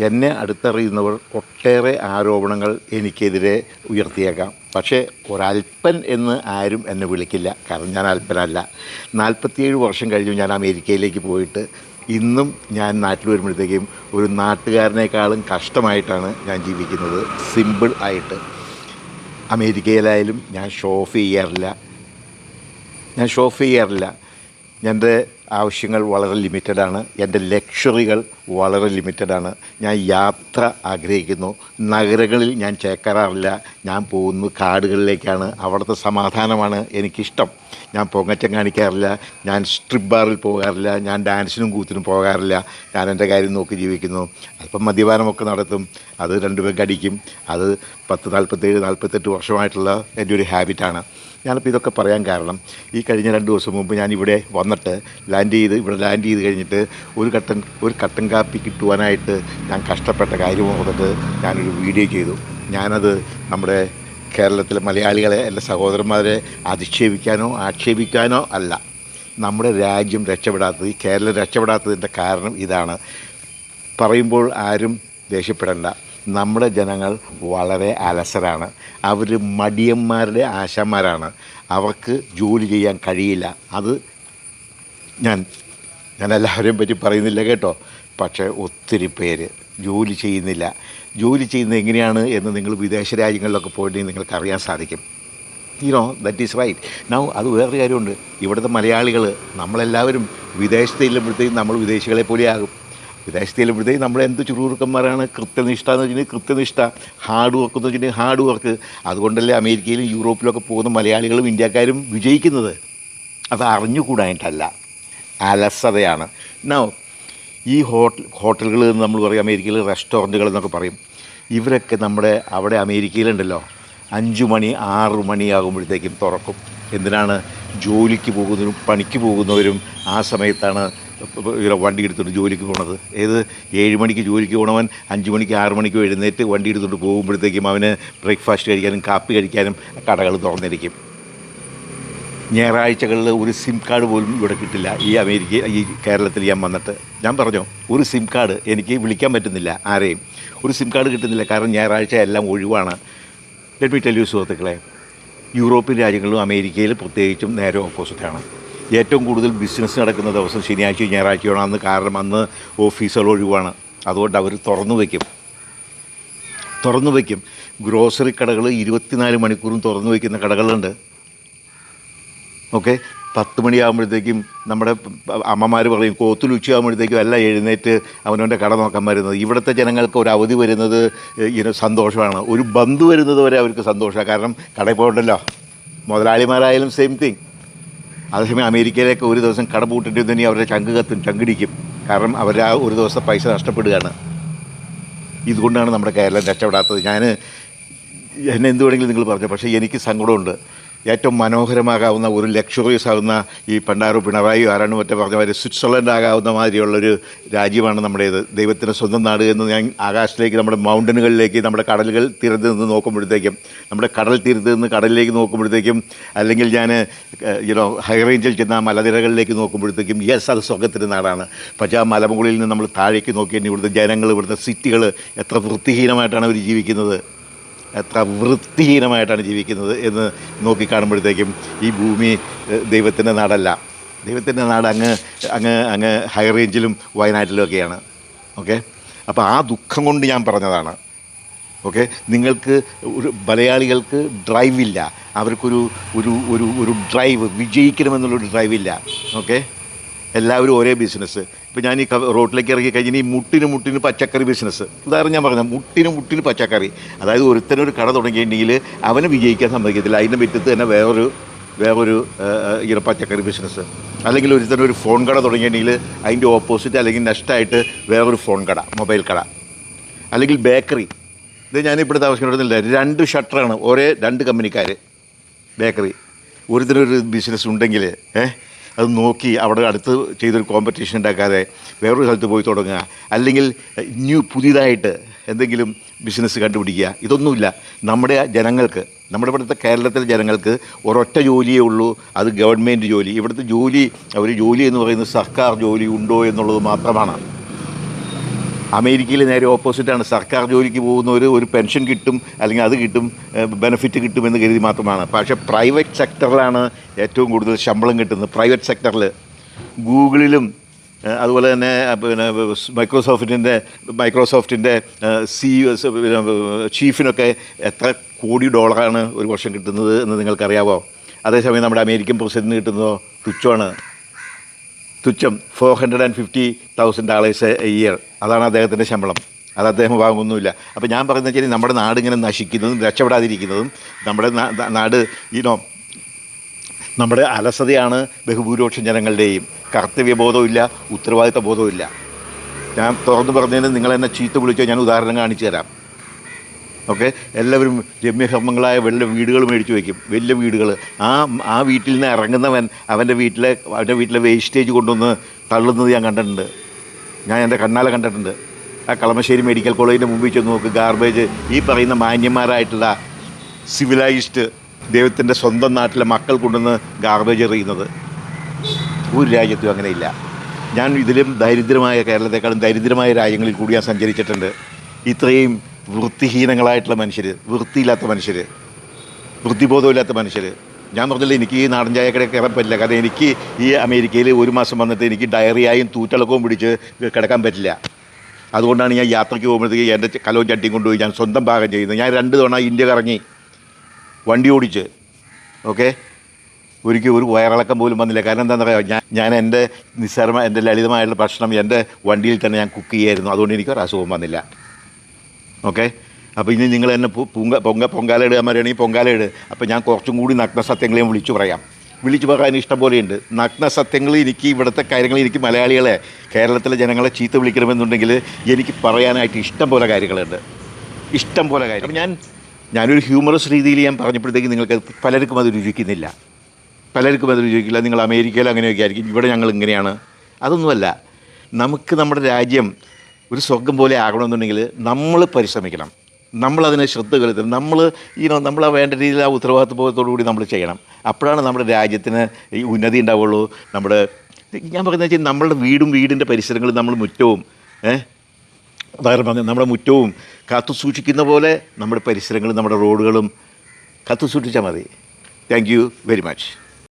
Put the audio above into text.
എന്നെ അടുത്തറിയുന്നവർ ഒട്ടേറെ ആരോപണങ്ങൾ എനിക്കെതിരെ ഉയർത്തിയേക്കാം. പക്ഷേ ഒരൽപ്പൻ എന്ന് ആരും എന്നെ വിളിക്കില്ല. കാരണം ഞാൻ അൽപ്പനല്ല. 47 വർഷം കഴിഞ്ഞു ഞാൻ അമേരിക്കയിലേക്ക് പോയിട്ട്. ഇന്നും ഞാൻ നാട്ടിൽ വരുമ്പോഴത്തേക്കും ഒരു നാട്ടുകാരനേക്കാളും കഷ്ടമായിട്ടാണ് ഞാൻ ജീവിക്കുന്നത്. സിമ്പിൾ ആയിട്ട്. അമേരിക്കയിലായാലും ഞാൻ ഷോ ഓഫ് ചെയ്യാറില്ല. എൻ്റെ ആവശ്യങ്ങൾ വളരെ ലിമിറ്റഡാണ്. എൻ്റെ ലക്ഷറികൾ വളരെ ലിമിറ്റഡാണ്. ഞാൻ യാത്ര ആഗ്രഹിക്കുന്നു. നഗരങ്ങളിൽ ഞാൻ ചേക്കേറാറില്ല. ഞാൻ പോകുന്നു കാടുകളിലേക്കാണ്. അവിടുത്തെ സമാധാനമാണ് എനിക്കിഷ്ടം. ഞാൻ പൊങ്ങച്ചം കാണിക്കാറില്ല. ഞാൻ സ്ട്രിപ്പ് ബാറിൽ പോകാറില്ല. ഞാൻ ഡാൻസിനും കൂത്തിനും പോകാറില്ല. ഞാൻ എൻ്റെ കാര്യം നോക്കി ജീവിക്കുന്നു. അല്പം മദ്യപാനമൊക്കെ നടത്തും. അത് 2 പേർക്ക് അടിക്കും. അത് 47-48 വർഷമായിട്ടുള്ള എൻ്റെ ഒരു ഹാബിറ്റാണ്. ഞാനിപ്പോൾ ഇതൊക്കെ പറയാൻ കാരണം, ഈ കഴിഞ്ഞ 2 ദിവസം മുമ്പ് ഞാനിവിടെ വന്നിട്ട് ഇവിടെ ലാൻഡ് ചെയ്ത് കഴിഞ്ഞിട്ട് ഒരു കട്ടൻ കാപ്പി കിട്ടുവാനായിട്ട് ഞാൻ കഷ്ടപ്പെട്ട കാര്യം ഓർത്തിട്ട് ഞാനൊരു വീഡിയോ ചെയ്തു. ഞാനത് നമ്മുടെ കേരളത്തിലെ മലയാളികളെ, എൻ്റെ സഹോദരന്മാരെ അധിക്ഷേപിക്കാനോ ആക്ഷേപിക്കാനോ അല്ല. നമ്മുടെ രാജ്യം രക്ഷപ്പെടാത്തത്, ഈ കേരളം രക്ഷപ്പെടാത്തതിൻ്റെ കാരണം ഇതാണ്. പറയുമ്പോൾ ആരും ദേഷ്യപ്പെടേണ്ട. നമ്മുടെ ജനങ്ങൾ വളരെ അലസരാണ്. അവർ മടിയന്മാരുടെ ആശാന്മാരാണ്. അവർക്ക് ജോലി ചെയ്യാൻ കഴിയില്ല. അത് ഞാൻ എല്ലാവരെയും പറ്റി പറയുന്നില്ല കേട്ടോ. പക്ഷേ ഒത്തിരി പേര് ജോലി ചെയ്യുന്നില്ല. ജോലി ചെയ്യുന്നത് എങ്ങനെയാണ് എന്ന് നിങ്ങൾ വിദേശ രാജ്യങ്ങളിലൊക്കെ പോയിട്ട് നിങ്ങൾക്ക് അറിയാൻ സാധിക്കും. That is right. നൗ അത് വേറൊരു കാര്യമുണ്ട്. ഇവിടുത്തെ മലയാളികൾ നമ്മളെല്ലാവരും വിദേശത്ത് ചെല്ലുമ്പോഴത്തേക്കും നമ്മൾ വിദേശികളെ പോലെയാകും. വിദേശത്ത് ചെല്ലുമ്പോഴത്തേക്കും നമ്മൾ എന്ത് ചുരുക്കന്മാരാണ്. കൃത്യനിഷ്ഠ എന്ന് വെച്ചിട്ടുണ്ടെങ്കിൽ കൃത്യനിഷ്ഠ, ഹാർഡ് വർക്ക് എന്ന് വെച്ചിട്ടുണ്ടെങ്കിൽ ഹാർഡ് വർക്ക്. അതുകൊണ്ടല്ലേ അമേരിക്കയിലും യൂറോപ്പിലൊക്കെ പോകുന്ന മലയാളികളും ഇന്ത്യക്കാരും വിജയിക്കുന്നത്. അത് അറിഞ്ഞുകൂടായിട്ടല്ല, അലസതയാണ്. നൗ ഈ ഹോട്ടലുകൾ എന്ന് നമ്മൾ പറയും, അമേരിക്കയിൽ റെസ്റ്റോറൻറ്റുകൾ എന്നൊക്കെ പറയും. ഇവരൊക്കെ നമ്മുടെ അവിടെ അമേരിക്കയിലുണ്ടല്ലോ 5 മണി 6 മണിയാകുമ്പോഴത്തേക്കും തുറക്കും. എന്തിനാണ്? ജോലിക്ക് പോകുന്നവരും പണിക്ക് പോകുന്നവരും ആ സമയത്താണ് വണ്ടി എടുത്തുകൊണ്ട് ജോലിക്ക് പോണത്. 7 മണിക്ക് ജോലിക്ക് പോകണവൻ 5 മണിക്ക് 6 മണിക്ക് എഴുന്നേറ്റ് വണ്ടി എടുത്തുകൊണ്ട് പോകുമ്പോഴത്തേക്കും അവന് ബ്രേക്ക്ഫാസ്റ്റ് കഴിക്കാനും കാപ്പി കഴിക്കാനും കടകൾ തുറന്നിരിക്കും. ഞായറാഴ്ചകളിൽ ഒരു സിം കാർഡ് പോലും ഇവിടെ കിട്ടില്ല. ഈ കേരളത്തിൽ ഞാൻ വന്നിട്ട് ഞാൻ പറഞ്ഞു, ഒരു സിം കാർഡ് എനിക്ക് വിളിക്കാൻ പറ്റുന്നില്ല ആരെയും. ഒരു സിം കാർഡ് കിട്ടുന്നില്ല. കാരണം ഞായറാഴ്ച എല്ലാം ഒഴിവാണ്. ലെറ്റ് മീ ടെൽ യു സുഹൃത്തുക്കളെ, യൂറോപ്യൻ രാജ്യങ്ങളിലും അമേരിക്കയിൽ പ്രത്യേകിച്ചും നേരെ ഓപ്പോസിറ്റാണ്. ഏറ്റവും കൂടുതൽ ബിസിനസ് നടക്കുന്ന ദിവസം ശനിയാഴ്ചയും ഞായറാഴ്ചയാണ്. അന്ന് കാരണം അന്ന് ഓഫീസുകൾ ഒഴിവാണ്. അതുകൊണ്ട് അവർ തുറന്നു വയ്ക്കും. ഗ്രോസറി കടകൾ 24 മണിക്കൂറും തുറന്നു വയ്ക്കുന്ന കടകളുണ്ട്. ഓക്കെ, 10 മണിയാകുമ്പോഴത്തേക്കും നമ്മുടെ അമ്മമാർ പറയും കോത്തുലുച്ചയാകുമ്പോഴത്തേക്കും എല്ലാം എഴുന്നേറ്റ് അവനവൻ്റെ കട നോക്കാൻ വരുന്നത്. ഇവിടുത്തെ ജനങ്ങൾക്ക് ഒരു അവധി വരുന്നത് സന്തോഷമാണ്. ഒരു ബന്ധു വരുന്നത് വരെ അവർക്ക് സന്തോഷമാണ്. കാരണം കടയിൽ പോകണ്ടല്ലോ. മുതലാളിമാരായാലും സെയിം തിങ്. അതേസമയം അമേരിക്കയിലേക്ക് ഒരു ദിവസം കട പൂട്ടിട്ട് തന്നെ അവരുടെ ചങ്കിടിക്കും. കാരണം അവരുടെ ആ ഒരു ദിവസത്തെ പൈസ നഷ്ടപ്പെടുകയാണ്. ഇതുകൊണ്ടാണ് നമ്മുടെ കേരളം രക്ഷപ്പെടാത്തത്. എന്നെ എന്ത് വേണമെങ്കിലും നിങ്ങൾ പറഞ്ഞു, പക്ഷേ എനിക്ക് സങ്കടമുണ്ട്. ഏറ്റവും മനോഹരമാകാവുന്ന ഒരു ലക്ഷറീസ് ആകുന്ന ഈ പണ്ടാരോ പിണറായി ആരാണ് മറ്റേ പറഞ്ഞ സ്വിറ്റ്സർലൻഡ് ആകാവുന്ന മാതിരിയുള്ളൊരു രാജ്യമാണ് നമ്മുടേത്. ദൈവത്തിൻ്റെ സ്വന്തം നാട് എന്ന് ഞാൻ ആകാശത്തിലേക്ക്, നമ്മുടെ മൗണ്ടനുകളിലേക്ക്, നമ്മുടെ കടലുകൾ തീരത്ത് നിന്ന് നോക്കുമ്പോഴത്തേക്കും, നമ്മുടെ കടൽ തീരത്ത് നിന്ന് കടലിലേക്ക് നോക്കുമ്പോഴത്തേക്കും, അല്ലെങ്കിൽ ഞാൻ ഹൈ റേഞ്ചിൽ ചെന്ന മലനിരകളിലേക്ക് നോക്കുമ്പോഴത്തേക്കും, യെസ്, അത് സ്വർഗത്തിൻ്റെ നാടാണ്. പക്ഷേ ആ മലമുകളിൽ നിന്ന് നമ്മൾ താഴേക്ക് നോക്കിയാൽ ഇവിടുത്തെ ജനങ്ങൾ, ഇവിടുത്തെ സിറ്റികൾ എത്ര വൃത്തിഹീനമായിട്ടാണ് അവർ ജീവിക്കുന്നത് എന്ന് നോക്കിക്കാണുമ്പോഴത്തേക്കും ഈ ഭൂമി ദൈവത്തിൻ്റെ നാടല്ല. ദൈവത്തിൻ്റെ നാട് അങ്ങ് ഹൈ റേഞ്ചിലും വയനാട്ടിലുമൊക്കെയാണ്. ഓക്കെ, അപ്പോൾ ആ ദുഃഖം കൊണ്ട് ഞാൻ പറഞ്ഞതാണ്. ഓക്കെ, നിങ്ങൾക്ക് മലയാളികൾക്ക് ഡ്രൈവില്ല. അവർക്കൊരു ഒരു ഡ്രൈവ്, വിജയിക്കണമെന്നുള്ളൊരു ഡ്രൈവില്ല. ഓക്കെ, എല്ലാവരും ഒരേ ബിസിനസ്. ഇപ്പോൾ ഞാൻ ഈ റോട്ടിലേക്ക് ഇറങ്ങി കഴിഞ്ഞാൽ ഈ മുട്ടിന് പച്ചക്കറി ബിസിനസ്, ഉദാഹരണം ഞാൻ പറഞ്ഞത്, മുട്ടിന് പച്ചക്കറി. അതായത് ഒരുത്തനൊരു കട തുടങ്ങിയിട്ടുണ്ടെങ്കിൽ അവനെ വിജയിക്കാൻ സമ്മതിക്കത്തില്ല. അതിൻ്റെ മുറ്റത്ത് തന്നെ വേറൊരു പച്ചക്കറി ബിസിനസ്. അല്ലെങ്കിൽ ഒരുത്തനൊരു ഫോൺ കട തുടങ്ങിയിട്ടുണ്ടെങ്കിൽ അതിൻ്റെ ഓപ്പോസിറ്റ് അല്ലെങ്കിൽ നെക്സ്റ്റായിട്ട് വേറൊരു ഫോൺ കട, മൊബൈൽ കട. അല്ലെങ്കിൽ ബേക്കറി. ഇത് ഞാനിപ്പോൾ താമസിക്കുന്നില്ല, 2 ഷട്ടറാണ്, ഒരേ 2 കമ്പനിക്കാർ. ബേക്കറി. ഒരുത്തനൊരു ബിസിനസ് ഉണ്ടെങ്കിൽ അത് നോക്കി അവിടെ അടുത്ത് ചെയ്തൊരു കോമ്പറ്റീഷൻ ഉണ്ടാക്കാതെ വേറൊരു സ്ഥലത്ത് പോയി തുടങ്ങുക. അല്ലെങ്കിൽ പുതിയതായിട്ട് എന്തെങ്കിലും ബിസിനസ് കണ്ടുപിടിക്കുക. ഇതൊന്നുമില്ല. നമ്മുടെ ജനങ്ങൾക്ക്, നമ്മുടെ ഇവിടുത്തെ കേരളത്തിലെ ജനങ്ങൾക്ക് ഒരൊറ്റ ജോലിയേ ഉള്ളൂ. അത് ഗവൺമെൻറ് ജോലി. ഇവിടുത്തെ ജോലി എന്ന് പറയുന്നത് സർക്കാർ ജോലി ഉണ്ടോ എന്നുള്ളത് മാത്രമാണ്. അമേരിക്കയിൽ നേരെ ഓപ്പോസിറ്റാണ്. സർക്കാർ ജോലിക്ക് പോകുന്നവർ ഒരു പെൻഷൻ കിട്ടും, അല്ലെങ്കിൽ അത് കിട്ടും, ബെനിഫിറ്റ് കിട്ടുമെന്ന് കരുതി മാത്രമാണ്. പക്ഷേ പ്രൈവറ്റ് സെക്ടറിലാണ് ഏറ്റവും കൂടുതൽ ശമ്പളം കിട്ടുന്നത്. പ്രൈവറ്റ് സെക്ടറിൽ ഗൂഗിളിലും അതുപോലെ തന്നെ പിന്നെ മൈക്രോസോഫ്റ്റിൻ്റെ ചീഫിനൊക്കെ എത്ര കോടി ഡോളറാണ് ഒരു വർഷം കിട്ടുന്നത് എന്ന് നിങ്ങൾക്കറിയാവോ? അതേസമയം നമ്മുടെ അമേരിക്കൻ പ്രസിഡന്റിന് കിട്ടുന്നതോ തുച്ഛം $450,000 എ ഇയർ. അതാണ് അദ്ദേഹത്തിൻ്റെ ശമ്പളം. അത് അദ്ദേഹം വാങ്ങുന്നുമില്ല. അപ്പോൾ ഞാൻ പറയുന്നത് വെച്ചാൽ നമ്മുടെ നാട് ഇങ്ങനെ നശിക്കുന്നതും രക്ഷപ്പെടാതിരിക്കുന്നതും നമ്മുടെ നാട് നമ്മുടെ അലസതയാണ് ബഹുഭൂരിപക്ഷം ജനങ്ങളുടെയും. കർത്തവ്യബോധമില്ല, ഉത്തരവാദിത്ത ബോധമില്ല. ഞാൻ തുറന്നു പറഞ്ഞതിന് നിങ്ങളെന്നെ ചീത്ത വിളിച്ചാൽ ഞാൻ ഉദാഹരണം കാണിച്ചു തരാം. ഓക്കെ, എല്ലാവരും രമ്യകർമ്മങ്ങളായ വലിയ വീടുകൾ മേടിച്ചു വയ്ക്കും, വലിയ വീടുകൾ. ആ വീട്ടിൽ നിന്ന് ഇറങ്ങുന്നവൻ അവൻ്റെ വീട്ടിലെ വേസ്റ്റേജ് കൊണ്ടുവന്ന് തള്ളുന്നത് ഞാൻ കണ്ടിട്ടുണ്ട്. ഞാൻ എൻ്റെ കണ്ണാലെ കണ്ടിട്ടുണ്ട്. ആ കളമശ്ശേരി മെഡിക്കൽ കോളേജിൻ്റെ മുമ്പിൽ ചെന്ന് നോക്ക്, ഗാർബേജ്. ഈ പറയുന്ന മാന്യന്മാരായിട്ടുള്ള സിവിലൈസ്ഡ് ദൈവത്തിൻ്റെ സ്വന്തം നാട്ടിലെ മക്കൾ കൊണ്ടുവന്ന് ഗാർബേജ് എറിയുന്നത്. ഒരു രാജ്യത്തും അങ്ങനെയില്ല. ഞാൻ ഇതിലും ദരിദ്രമായ, കേരളത്തെക്കാളും ദരിദ്രമായ രാജ്യങ്ങളിൽ കൂടി ഞാൻ സഞ്ചരിച്ചിട്ടുണ്ട്. ഇത്രയും വൃത്തിഹീനങ്ങളായിട്ടുള്ള മനുഷ്യർ, വൃത്തിയില്ലാത്ത മനുഷ്യർ, വൃത്തിബോധമില്ലാത്ത മനുഷ്യർ. ഞാൻ പറഞ്ഞില്ല, എനിക്ക് ഈ നാടൻ ചായക്കടയിൽ കയറാൻ പറ്റില്ല. കാരണം എനിക്ക് ഈ അമേരിക്കയിൽ ഒരു മാസം വന്നിട്ട് എനിക്ക് ഡയറിയായും തൂറ്റിളക്കവും പിടിച്ച് കിടക്കാൻ പറ്റില്ല. അതുകൊണ്ടാണ് ഞാൻ യാത്രയ്ക്ക് പോകുമ്പോഴത്തേക്ക് എൻ്റെ കലവും ചട്ടിയും കൊണ്ടുപോയി ഞാൻ സ്വന്തം പാകം ചെയ്യുന്നത്. ഞാൻ 2 തവണ ഇന്ത്യ കറങ്ങി വണ്ടി ഓടിച്ച്. ഓക്കെ, ഒരിക്കലും ഒരു വയറിളക്കം പോലും വന്നില്ല. കാരണം എന്താണെന്ന് പറയുക, ഞാൻ എൻ്റെ എൻ്റെ ലളിതമായിട്ടുള്ള ഭക്ഷണം എൻ്റെ വണ്ടിയിൽ തന്നെ ഞാൻ കുക്ക് ചെയ്യായിരുന്നു. അതുകൊണ്ട് എനിക്കൊരു അസുഖം വന്നില്ല. ഓക്കെ, അപ്പോൾ ഇനി നിങ്ങൾ എന്നെ പൊങ്കാല ഇടുക പറയുകയാണെങ്കിൽ പൊങ്കാല ഇട്. അപ്പോൾ ഞാൻ കുറച്ചും കൂടി നഗ്നസത്യങ്ങളെയും വിളിച്ചു പറയാൻ ഇഷ്ടം പോലെയുണ്ട്. നഗ്നസത്യങ്ങൾ എനിക്ക്, ഇവിടുത്തെ കാര്യങ്ങൾ എനിക്ക് മലയാളികളെ, കേരളത്തിലെ ജനങ്ങളെ ചീത്ത വിളിക്കണമെന്നുണ്ടെങ്കിൽ എനിക്ക് പറയാനായിട്ട് ഇഷ്ടം പോലെ കാര്യങ്ങളുണ്ട്, ഇഷ്ടം പോലെ കാര്യം. അപ്പോൾ ഞാനൊരു ഹ്യൂമറസ് രീതിയിൽ ഞാൻ പറഞ്ഞപ്പോഴത്തേക്ക് നിങ്ങൾക്ക് പലർക്കും അത് രുചിക്കുന്നില്ല. നിങ്ങൾ അമേരിക്കയിൽ അങ്ങനെയൊക്കെ ആയിരിക്കും, ഇവിടെ ഞങ്ങൾ ഇങ്ങനെയാണ്. അതൊന്നുമല്ല. നമുക്ക് നമ്മുടെ രാജ്യം ഒരു സ്വർഗം പോലെ ആകണമെന്നുണ്ടെങ്കിൽ നമ്മൾ പരിശ്രമിക്കണം, നമ്മളതിനെ ശ്രദ്ധ ചെലുത്തണം. നമ്മൾ വേണ്ട രീതിയിൽ ആ ഉത്തരവാദിത്വബോധത്തോടു കൂടി നമ്മൾ ചെയ്യണം. അപ്പോഴാണ് നമ്മുടെ രാജ്യത്തിന് ഈ ഉന്നതി ഉണ്ടാവുള്ളൂ. ഞാൻ പറയുന്നത് വെച്ചാൽ നമ്മളുടെ വീടിൻ്റെ പരിസരങ്ങളും നമ്മൾ മുറ്റവും നമ്മുടെ മുറ്റവും കാത്തു സൂക്ഷിക്കുന്ന പോലെ നമ്മുടെ പരിസരങ്ങളും നമ്മുടെ റോഡുകളും കാത്തു സൂക്ഷിച്ചാൽ മതി. Thank you very much.